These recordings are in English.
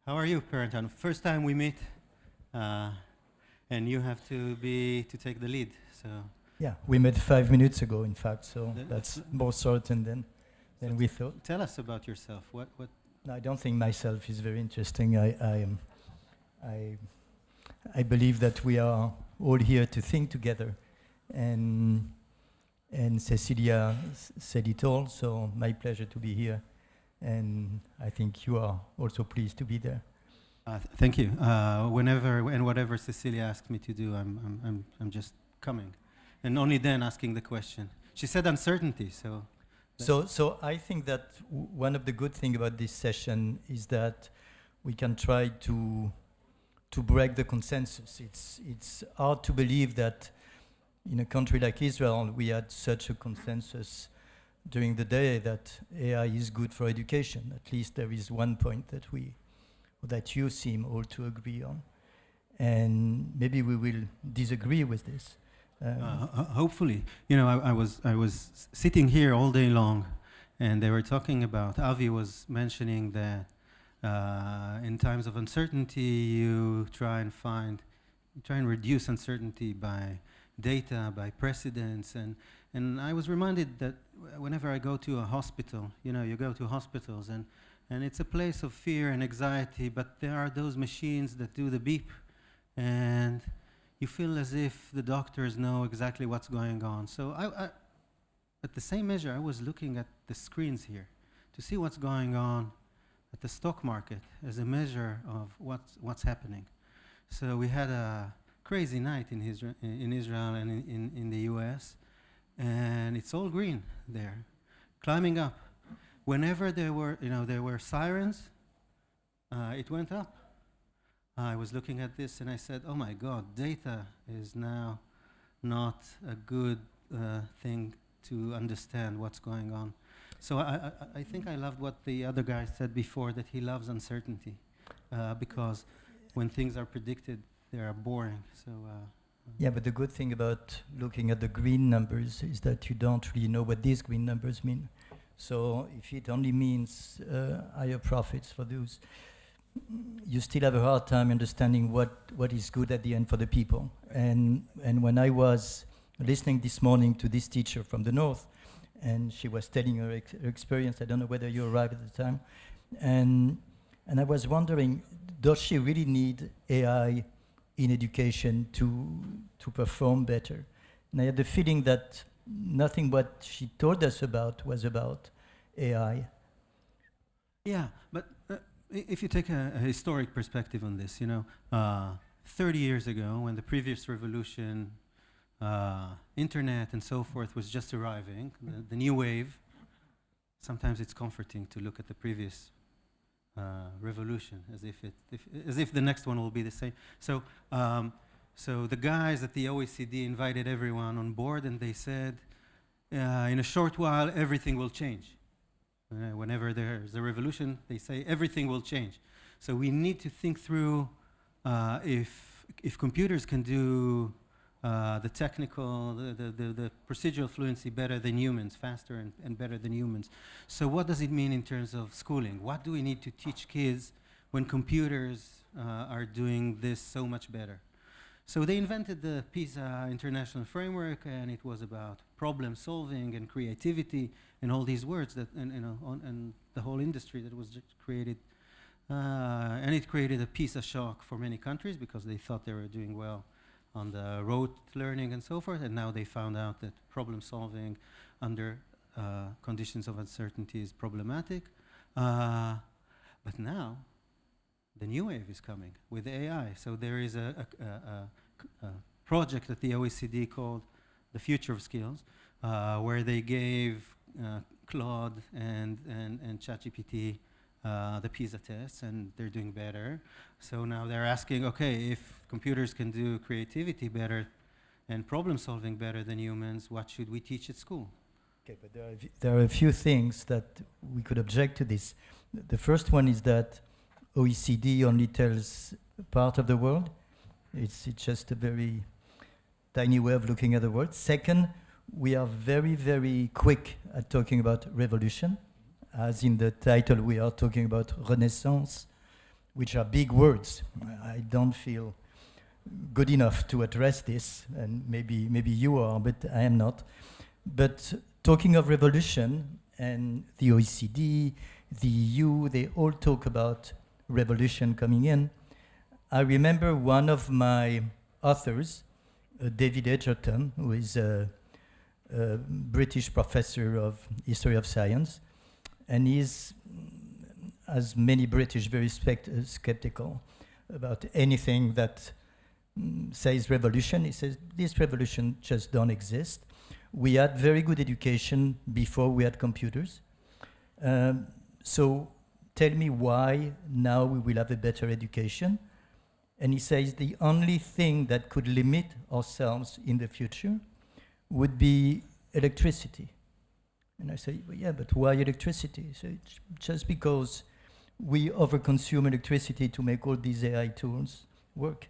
How are you, Parenton? First time we meet, and you have to take the lead. So Yeah, we met 5 minutes ago, in fact, so Th- that's more certain than we thought. tell us about yourself. What? No, I don't think myself is very interesting. I believe that we are all here to think together, and Cecilia said it all. So my pleasure to be here, and I think you are also pleased to be there. Thank you. Whenever and whatever Cecilia asks me to do, I'm just coming, and only then asking the question. She said uncertainty, so. So I think that one of the good things about this session is that we can try to break the consensus. It's hard to believe that in a country like Israel we had such a consensus during the day that AI is good for education. At least there is one point that you seem all to agree on, and maybe we will disagree with this. Hopefully, I was sitting here all day long, and they were talking about. Avi was mentioning that in times of uncertainty, you try and reduce uncertainty by data, by precedents, and I was reminded that whenever I go to a hospital, you go to hospitals and it's a place of fear and anxiety, but there are those machines that do the beep, and you feel as if the doctors know exactly what's going on. So I at the same measure, I was looking at the screens here to see what's going on at the stock market as a measure of what's happening. So we had a crazy night in Israel and in the US, and it's all green there, climbing up. Whenever there were sirens, it went up. I was looking at this and I said, oh my God, data is now not a good thing to understand what's going on. So I think I loved what the other guy said before, that he loves uncertainty, because when things are predicted, they are boring. So. Yeah, but the good thing about looking at the green numbers is that you don't really know what these green numbers mean. So if it only means higher profits for those, you still have a hard time understanding what is good at the end for the people. And when I was listening this morning to this teacher from the north, and she was telling her experience, I don't know whether you arrived at the time, and I was wondering, does she really need AI in education to perform better? And I had the feeling that nothing what she told us about was about AI. Yeah, but if you take a historic perspective on this, 30 years ago, when the previous revolution, internet and so forth was just arriving, the new wave, sometimes it's comforting to look at the previous revolution as if the next one will be the same. So the guys at the OECD invited everyone on board, and they said, in a short while, everything will change. Whenever there's a revolution, they say everything will change. So we need to think through if computers can do the technical, the procedural fluency better than humans, faster and better than humans. So what does it mean in terms of schooling? What do we need to teach kids when computers are doing this so much better? So they invented the PISA International Framework, and it was about problem solving and creativity and all these words that, and the whole industry that was just created. And it created a PISA shock for many countries because they thought they were doing well on the rote learning and so forth, and now they found out that problem solving under conditions of uncertainty is problematic. But now, the new wave is coming with AI. So there is a project at the OECD called The Future of Skills, where they gave Claude and ChatGPT the PISA tests, and they're doing better. So now they're asking, okay, if computers can do creativity better and problem solving better than humans, what should we teach at school? Okay, but there are a few things that we could object to this. The first one is that OECD only tells part of the world. It's just a very tiny way of looking at the world. Second, we are very, very quick at talking about revolution. As in the title, we are talking about renaissance. which are big words. I don't feel good enough to address this, and maybe you are, but I am not. But talking of revolution, and the OECD, the EU, they all talk about revolution coming in. I remember one of my authors, David Edgerton, who is a British professor of history of science, and he's, as many British, very skeptical about anything that says revolution. He says, this revolution just don't exist. We had very good education before we had computers. So tell me why now we will have a better education. And he says the only thing that could limit ourselves in the future would be electricity. And I say, well, yeah, but why electricity? So it's just because we overconsume electricity to make all these AI tools work.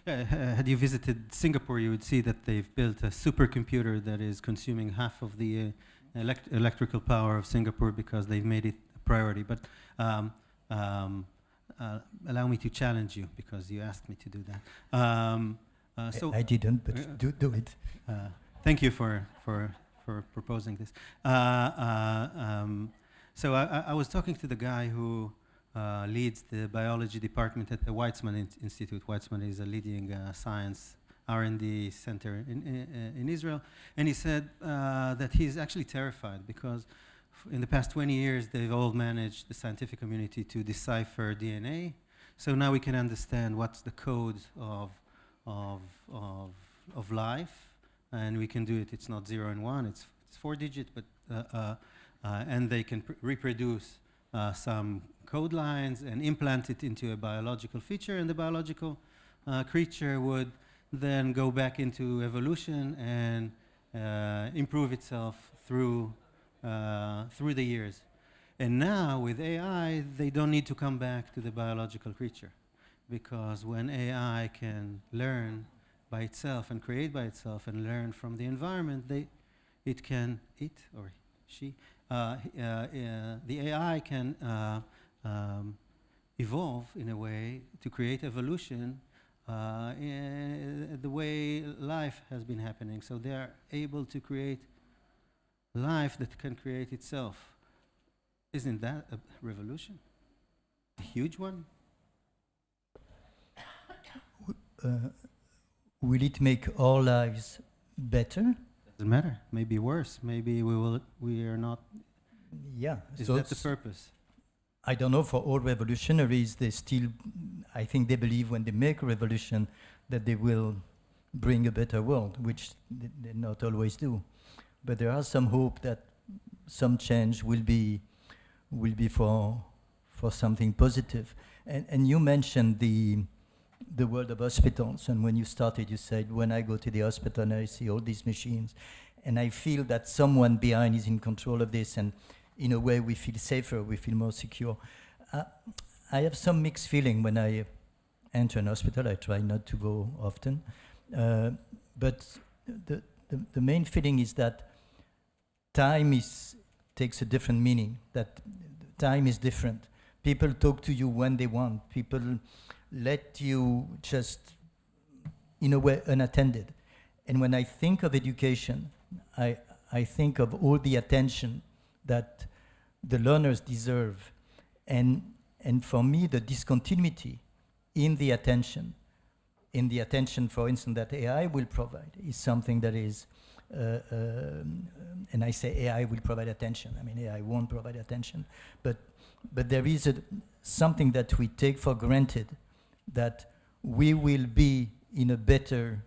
Had you visited Singapore, you would see that they've built a supercomputer that is consuming half of the electrical power of Singapore because they've made it a priority. But allow me to challenge you because you asked me to do that. So I didn't, but do it. Thank you for proposing this. So I was talking to the guy who leads the biology department at the Weizmann Institute. Weizmann is a leading science R&D center in Israel. And he said that he's actually terrified because in the past 20 years, they've all managed, the scientific community, to decipher DNA. So now we can understand what's the code of life. And we can do it, it's not 0 and 1, it's 4-digit, but and they can reproduce some code lines and implant it into a biological feature, and the biological creature would then go back into evolution and improve itself through the years. And now with AI, they don't need to come back to the biological creature, because when AI can learn by itself and create by itself and learn from the environment, the AI can evolve in a way to create evolution in the way life has been happening. So they are able to create life that can create itself. Isn't that a revolution? A huge one? Will it make our lives better? Doesn't matter. Maybe worse. Maybe we are not. Yeah. Is so that the purpose? I don't know. For all revolutionaries, they still, I think they believe when they make a revolution that they will bring a better world, which they not always do. But there are some hope that some change will be for something positive. And you mentioned the world of hospitals, and when you started, you said, when I go to the hospital and I see all these machines, and I feel that someone behind is in control of this, and in a way we feel safer, we feel more secure. I have some mixed feeling when I enter an hospital. I try not to go often, but the main feeling is that time takes a different meaning, that time is different. People talk to you when they want. People let you just, in a way, unattended. And when I think of education, I think of all the attention that the learners deserve. And for me, the discontinuity in the attention, for instance, that AI will provide is something that is, and I say AI will provide attention. I mean, AI won't provide attention. But there is something that we take for granted, that we will be in a better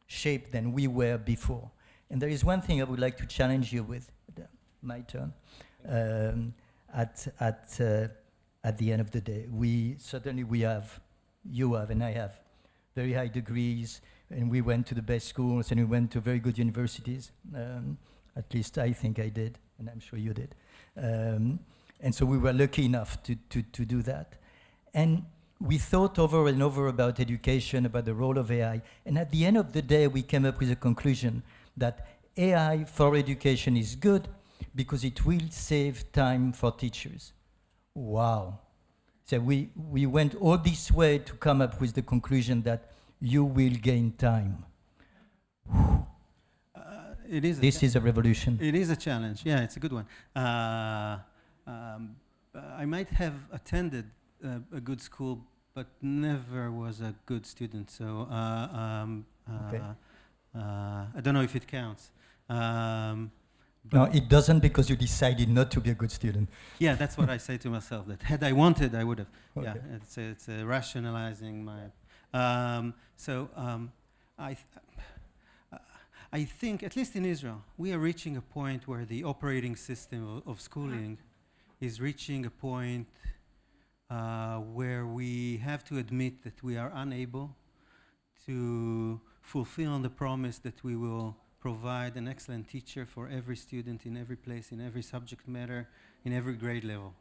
shape than we were before. And there is one thing I would like to challenge you with, my turn, at the end of the day. You have, and I have, very high degrees, and we went to the best schools, and we went to very good universities. At least I think I did, and I'm sure you did. And so we were lucky enough to do that. And we thought over and over about education, about the role of AI. And at the end of the day, we came up with a conclusion that AI for education is good because it will save time for teachers. Wow. So we went all this way to come up with the conclusion that you will gain time. It is. This is a revolution. It is a challenge. Yeah, it's a good one. I might have attended a good school, but never was a good student. So Okay. I don't know if it counts. No, it doesn't, because you decided not to be a good student. Yeah, that's what I say to myself. That had I wanted, I would have. Okay. Yeah, it's rationalizing my. I think, at least in Israel, we are reaching a point where the operating system of schooling is reaching a point where we have to admit that we are unable to fulfill the promise that we will provide an excellent teacher for every student in every place, in every subject matter, in every grade level.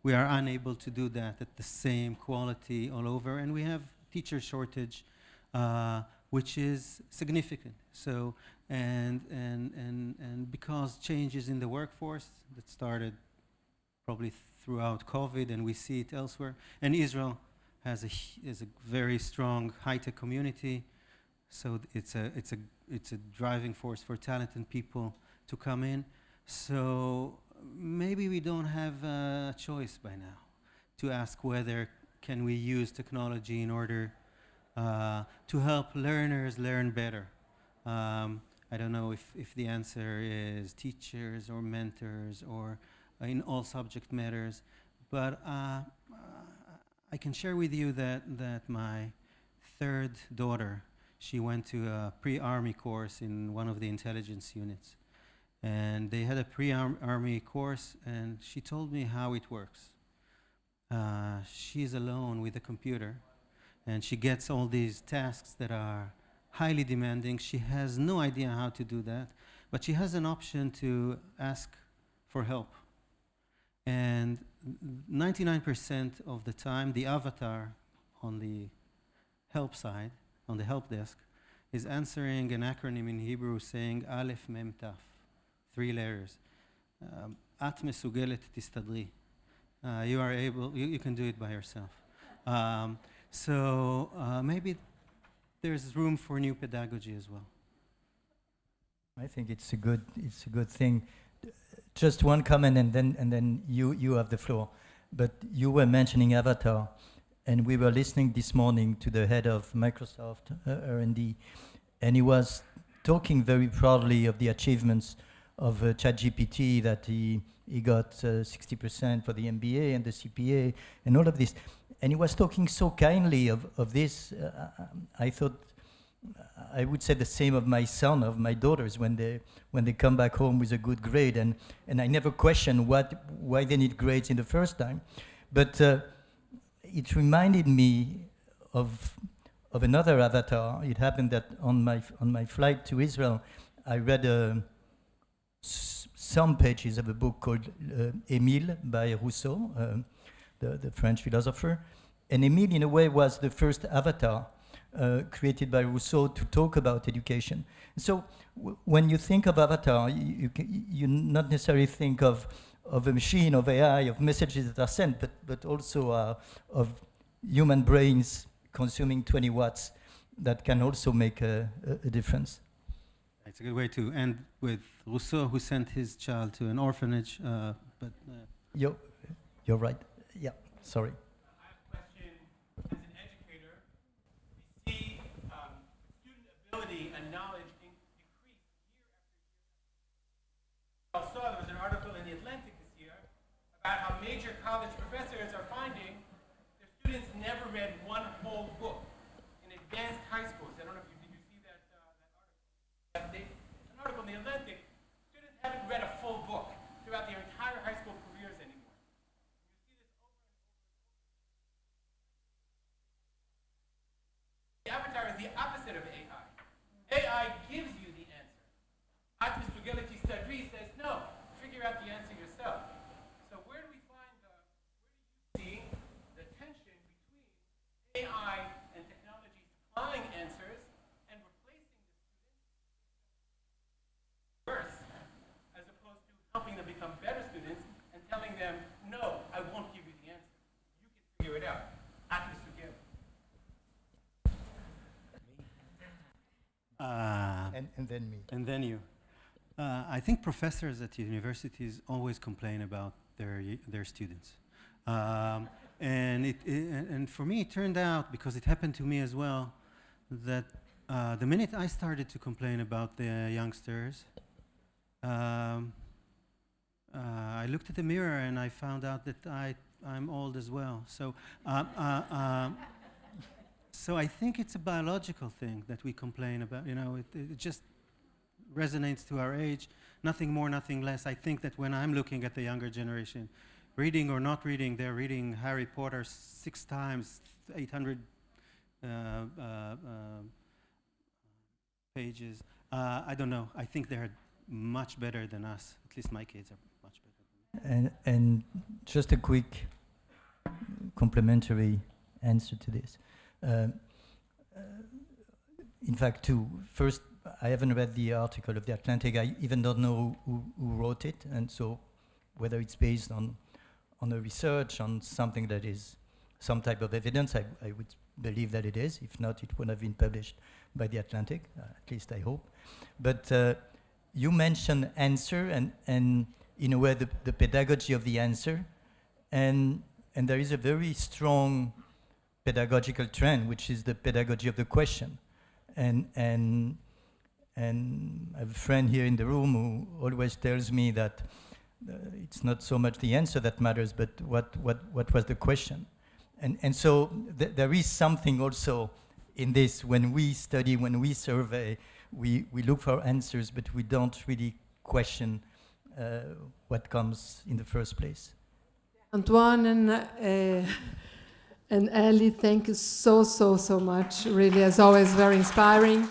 We are unable to do that at the same quality all over, and we have teacher shortage, which is significant. So, and because changes in the workforce that started probably throughout COVID, and we see it elsewhere, and Israel has is a very strong high-tech community, so it's a driving force for talented people to come in. So maybe we don't have a choice by now to ask whether can we use technology in order to help learners learn better. I don't know if the answer is teachers or mentors or in all subject matters, but I can share with you that my third daughter, she went to a pre-army course in one of the intelligence units. And they had a pre-army course, and she told me how it works. She's alone with a computer, and she gets all these tasks that are highly demanding. She has no idea how to do that, but she has an option to ask for help. And 99% of the time, the avatar on the help side, on the help desk, is answering an acronym in Hebrew saying Aleph Mem Taf, 3 letters. At mesugelet tistadri. You are able, you can do it by yourself. So maybe there's room for new pedagogy as well. I think it's a good thing. Just one comment, and then you have the floor. But you were mentioning Avatar, and we were listening this morning to the head of Microsoft R&D, and he was talking very proudly of the achievements of ChatGPT, that he got 60% for the MBA and the CPA and all of this. And he was talking so kindly of this. I thought I would say the same of my son, of my daughters, when they come back home with a good grade. And I never question why they need grades in the first time. But it reminded me of another avatar. It happened that on my flight to Israel, I read some pages of a book called Émile by Rousseau, the French philosopher. And Émile, in a way, was the first avatar created by Rousseau to talk about education. So when you think of avatar, you not necessarily think of a machine, of AI, of messages that are sent, but also of human brains consuming 20 watts that can also make a difference. It's a good way to end with Rousseau, who sent his child to an orphanage. You're right. Yeah, sorry. I have a question. As an educator, we see student ability and knowledge decrease year after year. I saw there was an article in The Atlantic this year about how major college professors are finding their students never read one whole book in advanced high schools. I don't know if did you see that article? An article in The Atlantic. Students haven't read a full book throughout their entire high school careers anymore. The avatar is the opposite of AI. AI gives you the answer. Atmis Fugelity Stadri says, no, figure out the answer yourself. So where do you see the tension between AI and technology supplying answers and replacing the students worse, as opposed to helping them become better students and telling them, no, I won't give you the answer. You can figure it then me. And then you. I think professors at universities always complain about their students. And for me, it turned out, because it happened to me as well, that the minute I started to complain about the youngsters, I looked at the mirror and I found out that I'm old as well. So I think it's a biological thing that we complain about. You know, it just resonates to our age, nothing more, nothing less. I think that when I'm looking at the younger generation, reading or not reading, they're reading Harry Potter 6 times, 800 pages. I don't know. I think they're much better than us. At least my kids are much better. And just a quick complementary answer to this. In fact, first, I haven't read the article of The Atlantic. I even don't know who wrote it, and so whether it's based on a research, on something that is some type of evidence, I would believe that it is. If not, it would have been published by The Atlantic, at least I hope. But you mentioned answer and in a way the pedagogy of the answer, and there is a very strong pedagogical trend, which is the pedagogy of the question. And I have a friend here in the room who always tells me that it's not so much the answer that matters, but what was the question. And so there is something also in this. When we study, when we survey, we look for answers, but we don't really question what comes in the first place. Antoine and Ali, thank you so much. Really, as always, very inspiring.